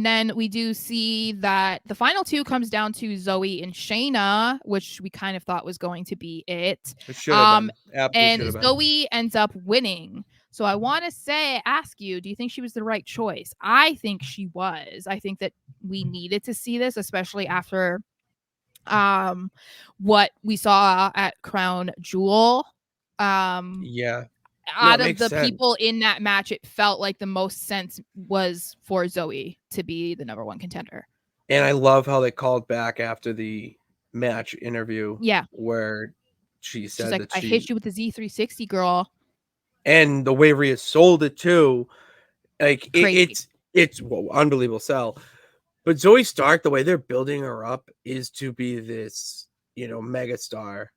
then we do see that the final two comes down to Zoey and Shayna, which we kind of thought was going to be it. It should have been. Absolutely And should have been. Zoey ends up winning. So I want to ask you, do you think she was the right choice? I think she was. I think that we needed to see this, especially after what we saw at Crown Jewel. Yeah. No, it Out of makes the sense. people in that match, it felt like the most sense was for Zoey to be the number one contender. And I love how they called back after the match interview. Yeah. Where she She's said like, that I she, hit you with the Z360, girl. and the way Rhea sold it too, like Crazy. it's unbelievable sell. But Zoey Stark, the way they're building her up is to be this, megastar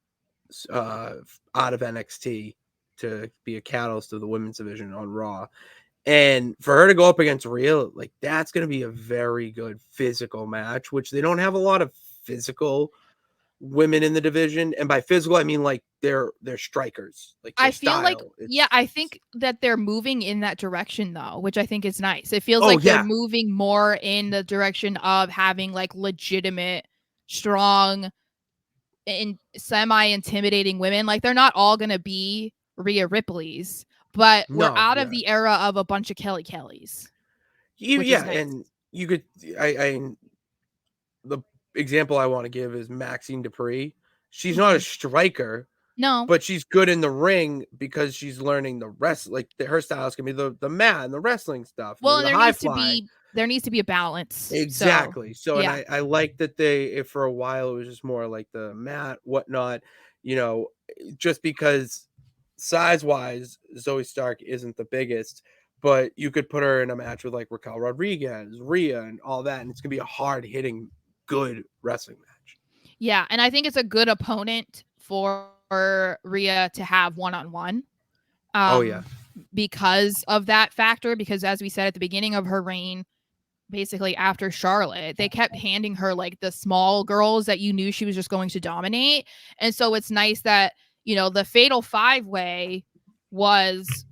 out of NXT, to be a catalyst of the women's division on Raw. And for her to go up against Rhea, like, that's going to be a very good physical match, which they don't have a lot of physical women in the division. And by physical, I mean like they're strikers, like their I feel like, style. I think that they're moving in that direction though, which I think is nice. It feels Oh like they're yeah, moving more in the direction of having like legitimate, strong, and semi-intimidating women. Like they're not all gonna be Rhea Ripley's, but we're no, out of yeah, the era of a bunch of Kellys, which is yeah, nice. and you could, I the example I want to give is Maxine Dupree. She's not a striker, No. but she's good in the ring because she's learning the rest. Like her styles can be the mat and the wrestling stuff, Well, maybe and the high flying. there needs to be a balance. So Exactly. So, and yeah. I like that if for a while it was just more like the mat, whatnot, just because size wise, Zoe Stark isn't the biggest, but you could put her in a match with like Raquel Rodriguez, Rhea, and all that, and it's gonna be a hard hitting, good wrestling match. Yeah, and I think it's a good opponent for Rhea to have one-on-one. Oh yeah. Because of that factor, because as we said at the beginning of her reign, basically after Charlotte, they kept handing her like the small girls that you knew she was just going to dominate. And so it's nice that, the Fatal 5-Way was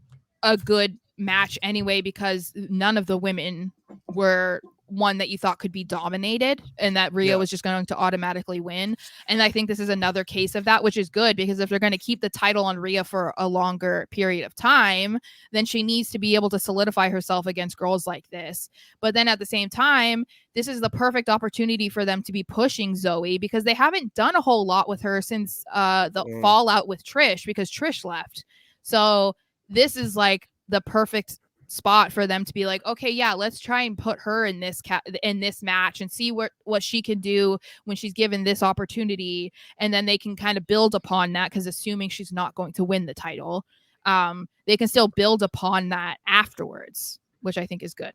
a good match anyway, because none of the women were one that you thought could be dominated and that Rhea was just going to automatically win. And I think this is another case of that, which is good, because if they're going to keep the title on Rhea for a longer period of time, then she needs to be able to solidify herself against girls like this. But then at the same time, this is the perfect opportunity for them to be pushing Zoey, because they haven't done a whole lot with her since the fallout with Trish, because Trish left. So this is like the perfect spot for them to be like, okay, yeah, let's try and put her in this match and see what she can do when she's given this opportunity, and then they can kind of build upon that, because assuming she's not going to win the title, they can still build upon that afterwards, which I think is good.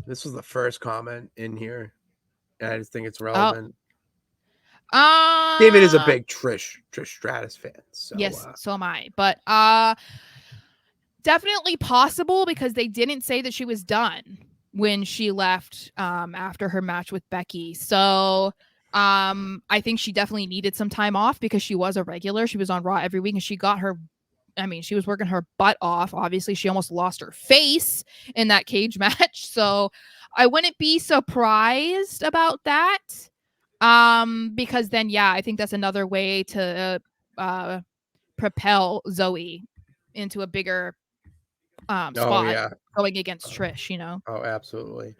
This was the first comment in here, and I just think it's Oh, relevant. David is a big Trish Stratus fan, so yes, so am I. But definitely possible, because they didn't say that she was done when she left after her match with Becky. So I think she definitely needed some time off, because she was a regular. She was on Raw every week, and she was working her butt off. Obviously, she almost lost her face in that cage match. So I wouldn't be surprised about that. Because then, yeah, I think that's another way to propel Zoey into a bigger spot going against Trish. Oh, absolutely.